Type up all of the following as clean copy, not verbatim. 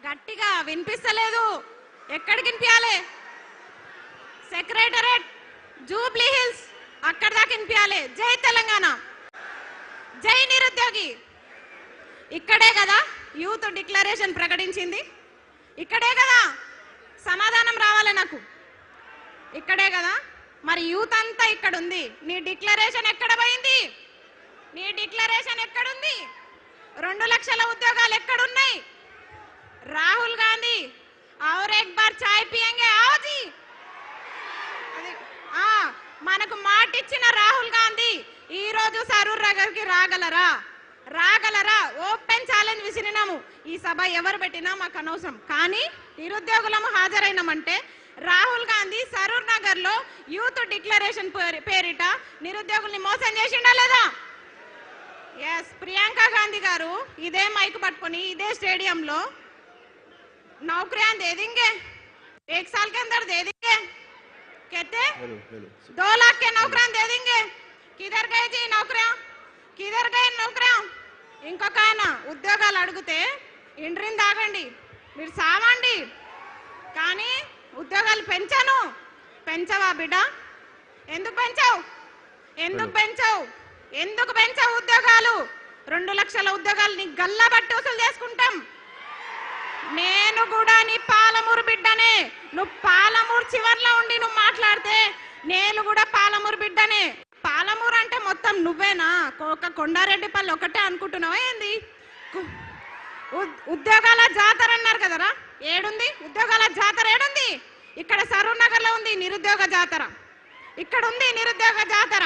గట్టిగా వినిపిస్తలేదు. ఎక్కడికి వినిపించాలి? సెక్రటరేట్, జూబ్లీ హిల్స్, అక్కడ దాకా వినిపించాలి. జై తెలంగాణ, జై నిరుద్యోగి. ఇక్కడే కదా యూత్ డిక్లరేషన్ ప్రకటించింది, ఇక్కడే కదా సమాధానం రావాలి నాకు, ఇక్కడే కదా. మరి యూత్ అంతా ఇక్కడ ఉంది, నీ డిక్లరేషన్ ఎక్కడ పోయింది? నీ డిక్లరేషన్ ఎక్కడుంది? 2 లక్షల ఉద్యోగాలు ఎక్కడున్నాయి? రాహుల్ గాంధీ और एक बार चाय पिएंगे आओ जी. మనకు మాట ఇచ్చిన రాహుల్ గాంధీ ఈ రోజు సరూర్ నగర్కి రాగలరా? ఓపెన్ ఛాలెంజ్ విసిరినాము. ఈ సభ ఎవరు పెట్టినా మాకు అనవసరం, కానీ నిరుద్యోగులము హాజరైనామంటే రాహుల్ గాంధీ సరూర్ నగర్ లో యూత్ డిక్లరేషన్ పేరిట నిరుద్యోగుల్ని మోసం చేసిండా లేదా? ఎస్, ప్రియాంక గాంధీ గారు ఇదే మైక్ పట్టుకొని ఇదే స్టేడియంలో नौकरियां दे देंगे, 1 साल के अंदर दे देंगे, कहते 2 लाख के नौकरियां दे देंगे. किधर गए जी नौकरियां? किधर गए नौकरियां? ఇంకొక ఆయన ఉద్యోగాలు అడిగితే ఇండ్రిని తాగండి, మీరు సావండి, కానీ ఉద్యోగాలు పెంచవా బిడ్డ? ఎందుకు పెంచావు ఉద్యోగాలు? 2 లక్షల ఉద్యోగాలు నీ గల్లా బట్టి వసూలు చేసుకుంటాం. నేను కూడా నీ పాలమూరు బిడ్డనే. నువ్వు పాలమూరు చివర్లో ఉండి నువ్వు మాట్లాడితే నేను కూడా పాలమూరు బిడ్డనే. పాలమూరు అంటే మొత్తం నువ్వేనా? కొండారెడ్డిపల్లి ఒకటే అనుకుంటున్నావా ఏంది? ఉద్యోగాల జాతర అన్నారు కదరా, ఏడుంది ఉద్యోగాల జాతర? ఏడుంది? ఇక్కడ సరూర్ నగర్ లో ఉంది నిరుద్యోగ జాతర, ఇక్కడ ఉంది నిరుద్యోగ జాతర.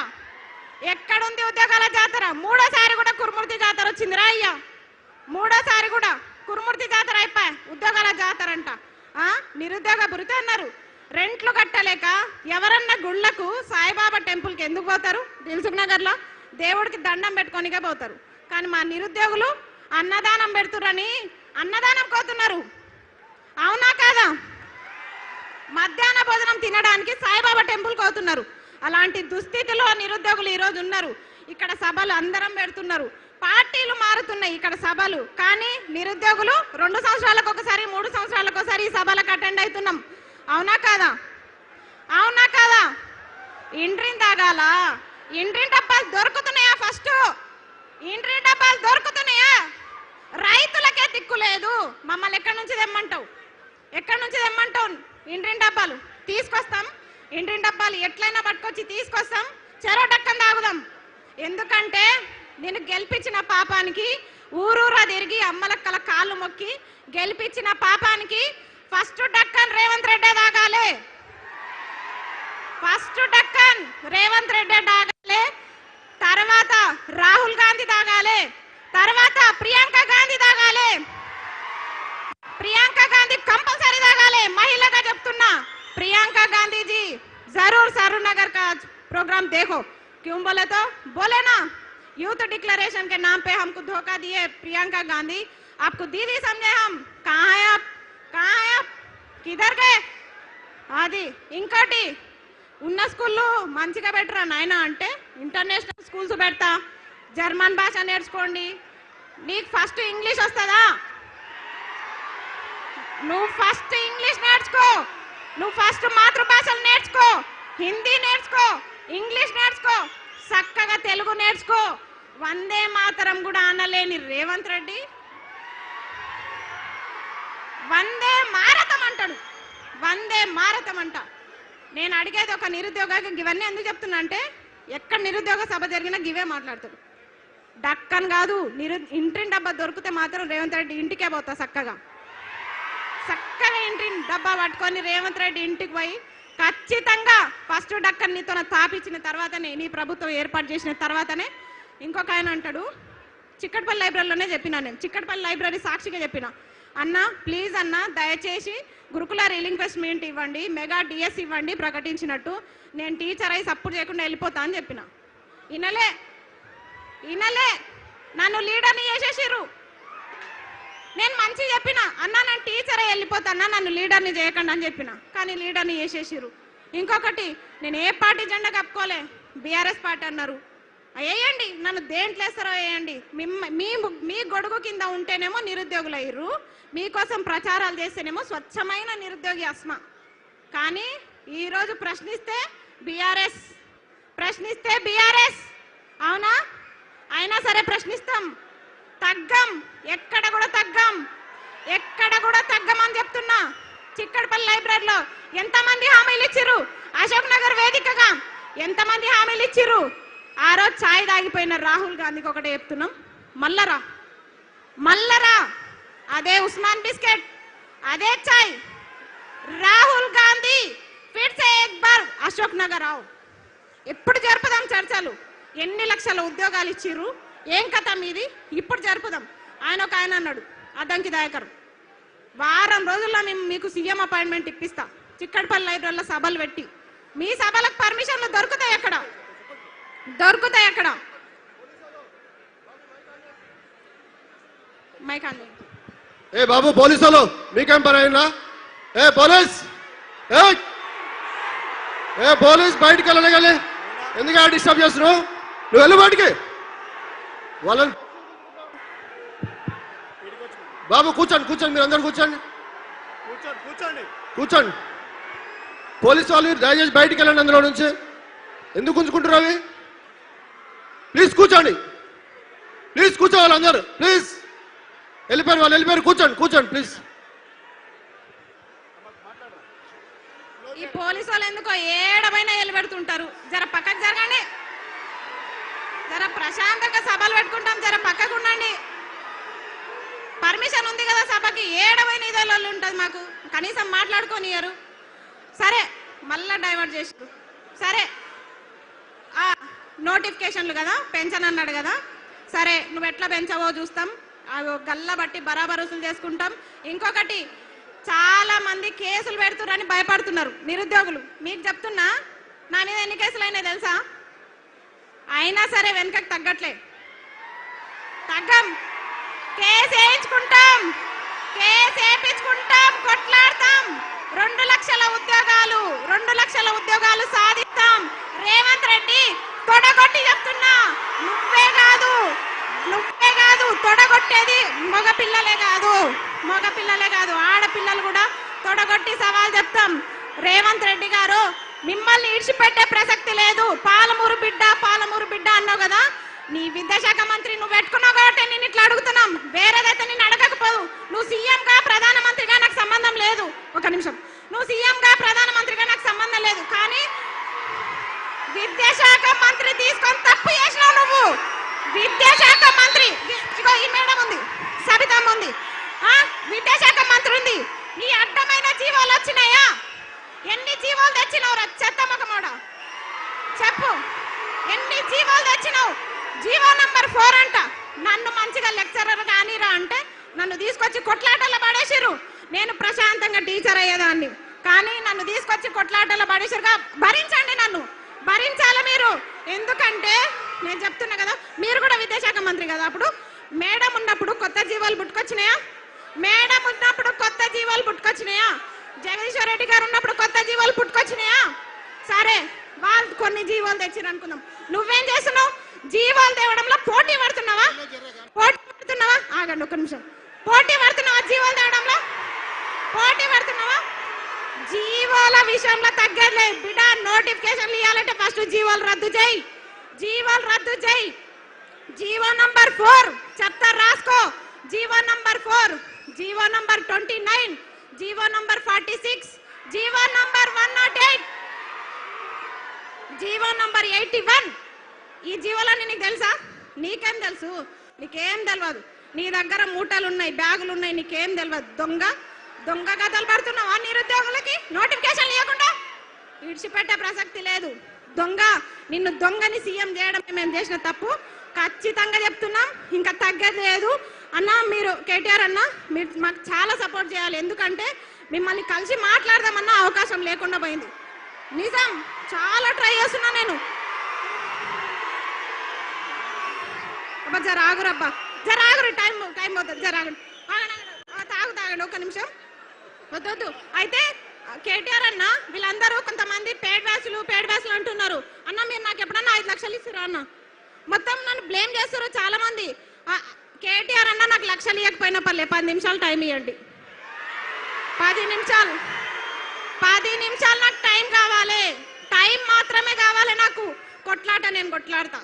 ఎక్కడుంది ఉద్యోగాల జాతర? 3ఓసారి కూడా కురుమూర్తి జాతర వచ్చిందిరా అయ్యా, 3ఓసారి కూడా కురుమూర్తి జాతర అయిపోయా, ఉద్యోగాల జాతర అంట. నిరుద్యోగ భృతి అన్నారు. రెంట్లు కట్టలేక ఎవరన్నా గుళ్ళకు సాయిబాబా టెంపుల్కి ఎందుకు పోతారు? దిల్సుఖ్ నగర్ లో దేవుడికి దండం పెట్టుకోనికే పోతారు. కానీ మా నిరుద్యోగులు అన్నదానం పెడుతురని అన్నదానం కోతున్నారు. అవునా కాదా? మధ్యాహ్న భోజనం తినడానికి సాయిబాబా టెంపుల్ కోతున్నారు. అలాంటి దుస్థితిలో నిరుద్యోగులు ఈ రోజు ఉన్నారు. ఇక్కడ సభలు అందరం పెడుతున్నారు, పార్టీలు మారుతున్నాయి ఇక్కడ సభలు, కానీ నిరుద్యోగులు 2 సంవత్సరాలకు ఒకసారి 3 సంవత్సరాలకు ఒకసారి ఈ సభలకు అటెండ్ అవుతున్నాం. అవునా కాదా? ఇండ్రిని తాగాల? ఇండ్రిని డబ్బాలు దొరుకుతున్నాయా? ఫస్ట్ ఇండ్రిని డబ్బాలు దొరుకుతున్నాయా? రైతులకే దిక్కు లేదు. మమ్మల్ని ఎక్కడి నుంచి తెమ్మంటావు? ఇండ్రిని డబ్బాలు తీసుకొస్తాం, ఇండ్రిని డబ్బాలు ఎట్లయినా పట్టుకొచ్చి తీసుకొస్తాం, చెరో డక్కని తాగుదాం. ఎందుకంటే నేను గెలిపించిన పాపానికి ఊరూరా తిరిగి అమ్మలక్కల కాళ్ళు మొక్కి గెలిపించిన పాపానికి ఫస్ట్ డక్కన్ రేవంత్ రెడ్డి తాగాలి. ఫస్ట్ డక్కన్ రేవంత్ రెడ్డి తాగాలి, తర్వాత రాహుల్ గాంధీ తాగాలి, తర్వాత ప్రియాంక గాంధీ తాగాలి. ప్రియాంక గాంధీ కంపల్సరీ తాగాలి. మహిళగా చెప్తున్నా, प्रियंका गांधी जी जरूर सरूर नगर का प्रोग्राम देखो. क्यों बोले तो बोले ना, यूथ डिक्लेरेशन के नाम पे हमको धोखा दिए प्रियंका गांधी. आपको दीदी समझे हम? कहाँ है आप? किधर गए? అది ఇంకోటి ఉన్న స్కూల్లో మంచిగా పెట్టరా నాయనా అంటే ఇంటర్నేషనల్ స్కూల్స్ పెడతా, జర్మన్ భాష నేర్చుకోండి. నీకు ఫస్ట్ ఇంగ్లీష్ వస్తుందా? నువ్వు ఫస్ట్ ఇంగ్లీష్ నేర్చుకో, నువ్వు ఫస్ట్ మాతృభాషలు నేర్చుకో, హిందీ నేర్చుకో, ఇంగ్లీష్ నేర్చుకో, చక్కగా తెలుగు నేర్చుకో. వందే మాతరం కూడా అనలేని రేవంత్ రెడ్డి వందే మారతం అంటాడు. వందే మారతం అంట. నేను అడిగేది ఒక నిరుద్యోగకి ఇవన్నీ ఎందుకు చెప్తున్నా అంటే, ఎక్కడ నిరుద్యోగ సభ జరిగినా గివే మాట్లాడతాడు. డక్కన్ కాదు, ఇంటిని డబ్బా దొరికితే మాత్రం రేవంత్ రెడ్డి ఇంటికే పోతా. చక్కగా ఇంటిని డబ్బా పట్టుకొని రేవంత్ రెడ్డి ఇంటికి పోయి ఖచ్చితంగా ఫస్ట్ డక్కన్ నీతో తాపించిన తర్వాతనే, నీ ప్రభుత్వం ఏర్పాటు చేసిన తర్వాతనే. ఇంకొక ఆయన అంటాడు, చిక్కటపల్లి లైబ్రరీలోనే చెప్పినా నేను, చిక్కటపల్లి లైబ్రరీ సాక్షిగా చెప్పిన, అన్న ప్లీజ్ అన్న దయచేసి గురుకుల రీలింక్వెస్ట్మెంట్ ఇవ్వండి, మెగా డిఎస్ ఇవ్వండి ప్రకటించినట్టు, నేను టీచర్ అయి సపోర్ట్ చేయకుండా వెళ్ళిపోతా అని చెప్పిన. ఇనలే నన్ను లీడర్ని చేసేసిర్రు. నేను మంచి చెప్పిన, అన్న నేను టీచర్ అయి వెళ్ళిపోతాన్నా, నన్ను లీడర్ని చేయకండి అని చెప్పిన, కానీ లీడర్ని చేసేసిర్రు. ఇంకొకటి, నేను ఏ పార్టీ జెండా కప్పుకోలే, బీఆర్ఎస్ పార్టీ అన్నారు. వేయండి, నన్ను దేంట్లో వేస్తారో వేయండి. మీ గొడుగు కింద ఉంటేనేమో నిరుద్యోగులు అయ్యారు, మీకోసం ప్రచారాలు చేస్తేనేమో స్వచ్ఛమైన నిరుద్యోగి అస్మా. కానీ ఈరోజు ప్రశ్నిస్తే బీఆర్ఎస్ అవునా? అయినా సరే ప్రశ్నిస్తాం, తగ్గం, ఎక్కడ కూడా తగ్గం అని చెప్తున్నా. చిక్కడపల్లి లైబ్రరీలో ఎంతమంది హామీలు ఇచ్చిర్రు? అశోక్ నగర్ వేదికగా ఎంతమంది హామీలు ఇచ్చిర్రు? ఆ రోజు ఛాయ్ తాగిపోయిన రాహుల్ గాంధీకి ఒకటే చెప్తున్నాం, మల్లరా అదే ఉస్మాన్ బిస్కెట్, అదే ఛాయ్. రాహుల్ గాంధీ ఫిర్ సే ఏక్ బార్ అశోక్ నగర్ ఆవు. ఎప్పుడు జరుపుదాం చర్చలు? ఎన్ని లక్షల ఉద్యోగాలు ఇచ్చిర్రు? ఏం కథ మీది? ఇప్పుడు జరుపుదాం. ఆయన అన్నాడు, అద్దంకి దయాకర్, వారం రోజుల్లో మీకు సీఎం అపాయింట్మెంట్ ఇప్పిస్తా, చిక్కడపల్లి లైబ్రరీలో సభలు పెట్టి. మీ సభలకు పర్మిషన్లు దొరుకుతాయి అక్కడ? మైకాండి. ఏ బాబు పోలీసులు మీకేం పని అయినా? ఏ పోలీస్ బయటికి వెళ్ళగలి, ఎందుకు డిస్టర్బ్ చేస్తున్నావు? నువ్వు వెళ్ళు బయటికి. వాళ్ళని బాబు కూర్చోండి, మీరు అందరు కూర్చోండి. పోలీసు వాళ్ళు దయచేసి బయటికి వెళ్ళండి అందులో నుంచి. ఎందుకు ఉంచుకుంటారు అవి? ప్లీజ్ కూర్చోండి, కూర్చోవాలి అందరు. ప్లీజ్ వెళ్ళిపోయారు, కూర్చోండి ప్లీజ్. ఈ పోలీసు వాళ్ళు ఎందుకో ఏడమైనా పెడుతుంటారు. జర పక్కకు జరగండి, జర ప్రశాంతంగా సభలు పెట్టుకుంటాం, జర పక్కకు ఉండండి. పర్మిషన్ ఉంది కదా సభకి, ఏడమైన ఇదేళ్ళు ఉంటుంది మాకు, కనీసం మాట్లాడుకోనియరు. సరే మళ్ళా డైవర్ట్ చేసారు. సరే నోటిఫికేషన్లు కదా, పెన్షన్ అన్నాడు కదా, సరే నువ్వు ఎట్లా పెంచవో చూస్తాం, గల్ల బట్టి బరాబర్ వసూలు చేసుకుంటాం. ఇంకొకటి, చాలా మంది కేసులు పెడుతున్నారని భయపడుతున్నారు నిరుద్యోగులు. మీకు చెప్తున్నా, నా మీద ఎన్ని కేసులు అయినాయి తెలుసా? అయినా సరే వెనకకి తగ్గం. కేసు వేయించుకుంటాం, కొట్లాడతాం. 2 లక్షల ఉద్యోగాలు సాధిస్తాం. రేవంత్ రెడ్డి తొడగొట్టి చెప్తున్నా, నువ్వే కాదు తొడగొట్టేది మగపిల్లలే కాదు, ఆడపిల్లలు కూడా తొడగొట్టి సవాల్ చెప్తాం. రేవంత్ రెడ్డి గారు, మిమ్మల్ని ఇడిచిపెట్టే ప్రసక్తి లేదు. పాలమూరు బిడ్డ అన్నావు కదా, నీ విద్యాశాఖ మంత్రి నువ్వు పెట్టుకున్నావు కాబట్టి నేను ఇట్లా అడుగుతున్నాం. వేరేదైతే నేను అడగకపోదు. నువ్వు సీఎంగా ప్రధానమంత్రిగా నాకు సంబంధం లేదు. ఒక నిమిషం, నువ్వు సీఎంగా ప్రధానమంత్రిగా నాకు సంబంధం లేదు. కానీ విద్యాశాఖ మంత్రి తీసుకొని తప్పు చేసినావు నువ్వు. విద్యాశాఖ మంత్రి, ఈ మేడం ఉంది, సబితమ్మ ఉంది, విద్యాశాఖ మంత్రి ఉంది. నీ అడ్డమైన జీవాలు వచ్చినాయా? ఎన్ని జీవాలు తెచ్చినావు? చెత్త మొకమోడ చెప్పు, ఎన్ని జీవాలు తెచ్చినావు? జీవో నంబర్ 4 అంట. నన్ను మంచిగా లెక్చరర్ కానీరా అంటే నన్ను తీసుకొచ్చి కొట్లాటలో పడేసిరు. నేను ప్రశాంతంగా టీచర్ అయ్యేదాన్ని, కానీ నన్ను తీసుకొచ్చి కొట్లాటలో పడేసిరుగా. భరించండి, నన్ను భరించాలి మీరు. ఎందుకంటే నేను చెప్తున్నా కదా, మీరు కూడా విద్యాశాఖ మంత్రి కదా, అప్పుడు మేడం ఉన్నప్పుడు కొత్త జీవాలు పుట్టుకొచ్చినాయా? జగదీశ్వర్ రెడ్డి గారు ఉన్నప్పుడు కొత్త జీవాలు పుట్టుకొచ్చినాయా? సరే, వాళ్ళు కొన్ని జీవాలు తెచ్చిరు అనుకుందాం. నువ్వేం చేస్తున్నావు? జీవాలు తేవడంలో పోటీ పడుతున్నావా? ఆగండి ఒక నిమిషం. పోటీ పడుతున్నావా? జీవాలు తేవడంలో పోటీ పడుతున్నావా? జీవాల విషయంలో తగ్గలే బిడ్డ. నోటిఫికేషన్లు ఇవ్వాలంటే ఫస్ట్ జీవాలు రద్దు చేయి. జీవో నంబర్ 4 చెప్తా, రాసుకో. GO number 4, GO number 29, GO number 46, GO number 108, GO number 81. ఈ జీవోలన్నీ నీకు తెలుసా? నీకేం తెలుసు? నీకేం తెలియదు. నీ దగ్గర మూటలు ఉన్నాయి, బ్యాగులు ఉన్నాయి, నీకేం తెలియదు. దొంగ కథలు పడుతున్నావా నిరుద్యోగులకి? నోటిఫికేషన్ ఇవ్వకుండా విడిచిపెట్టే ప్రసక్తి లేదు. నిన్ను దొంగని సీఎం చేయడం మేము చేసిన తప్పు, ఖచ్చితంగా చెప్తున్నాం. ఇంకా తగ్గేది లేదు అన్న. మీరు కేటీఆర్ అన్న, మీరు మాకు చాలా సపోర్ట్ చేయాలి. ఎందుకంటే మిమ్మల్ని కలిసి మాట్లాడదామన్న అవకాశం లేకుండా పోయింది. నిజం, చాలా ట్రై చేస్తున్నా నేను. జరాగురబ్బా, జరాగురు, టైం పోతుంది. జరాగురు, తాగండి ఒక్క నిమిషం. వద్దు. అయితే కేటీఆర్ అన్న, వీళ్ళందరూ కొంతమంది పేడ్ బ్యాచ్లు అంటున్నారు. అన్న, మీరు నాకు ఎప్పుడన్నా 5 లక్షలు ఇస్తారా అన్న? మొత్తం నన్ను బ్లేమ్ చేస్తారు చాలా మంది. కేటీఆర్ అన్న నాకు లక్షలు ఇవ్వకపోయినా పర్లే, 10 నిమిషాలు టైం ఇవ్వండి. 10 నిమిషాలు నాకు టైం కావాలి. టైం మాత్రమే కావాలి నాకు. కొట్లాట నేను కొట్లాడతా,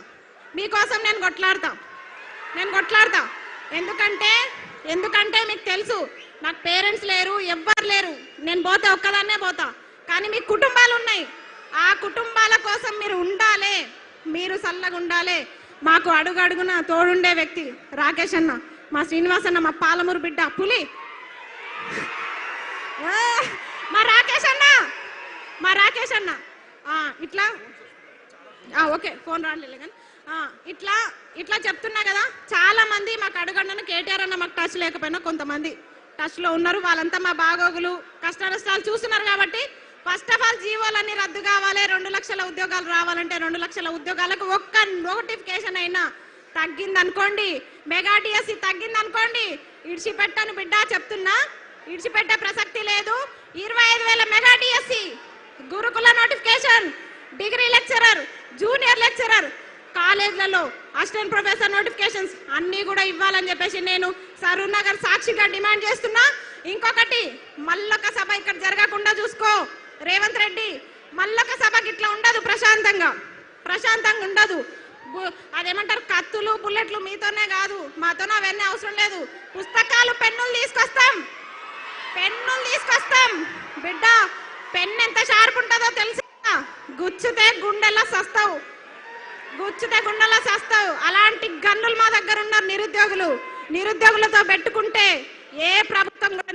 మీకోసం నేను కొట్లాడతా. ఎందుకంటే మీకు తెలుసు నాకు పేరెంట్స్ లేరు, ఎవ్వరు లేరు. నేను పోతే ఒక్కదాన్నే పోతా. కానీ మీ కుటుంబాలు ఉన్నాయి. ఆ కుటుంబాల కోసం మీరు ఉండాలి, మీరు చల్లగా ఉండాలి. మాకు అడుగడుగున తోడుండే వ్యక్తి రాకేష్ అన్న, మా శ్రీనివాస్ అన్న, మా పాలమూరు బిడ్డ పులి, మా రాకేష్ అన్న ఇట్లా ఓకే ఫోన్ రాలేదు కానీ ఇట్లా చెప్తున్నా కదా. చాలా మంది మాకు అడుగండను కేటీఆర్ అన్న మాకు టచ్ లేకపోయినా కొంతమంది టచ్ లో ఉన్నారు. వాళ్ళంతా మా బాగోగులు కష్ట నష్టాలు చూస్తున్నారు. కాబట్టి ఫస్ట్ ఆఫ్ ఆల్ జీవోలన్నీ రద్దు కావాలి. 2 లక్షల ఉద్యోగాలు రావాలంటే 2 లక్షల ఉద్యోగాలకు ఒక్క నోటిఫికేషన్ అయినా తగ్గిందనుకోండి, మెగా డిఎస్సి తగ్గిందనుకోండి, ఇడిచిపెట్టాను బిడ్డ చెప్తున్నా, ఇడిచిపెట్టే ప్రసక్తి లేదు. 25,000 మెగా డిఎస్సి, గురుకుల notification, degree lecturer, junior lecturer, కాలేజ్లలో అసిస్టెంట్ ప్రొఫెసర్ నోటిఫికేషన్స్ అన్ని కూడా ఇవ్వాలని చెప్పేసి నేను సరూర్ నగర్ సాక్షిగా డిమాండ్ చేస్తున్నా. ఇంకొకటి, మల్లొక సభ ఇక్కడ జరగకుండా చూసుకో రేవంత్ రెడ్డి. మల్లొక సభకి ఇట్లా ఉండదు, ప్రశాంతంగా ఉండదు. అదేమంటారు, కత్తులు బుల్లెట్లు మీతోనే కాదు, మాతోనే అవన్నీ అవసరం లేదు. పుస్తకాలు పెన్నులు తీసుకొస్తాం బిడ్డ. పెన్ను ఎంత షార్ప్ ఉంటుందో తెలుసా? గుచ్చితే గుండెలా సస్తావు. అలాంటి గన్నులు మా దగ్గర ఉన్నారు. నిరుద్యోగులతో పెట్టుకుంటే ఏ ప్రభుత్వం కూడా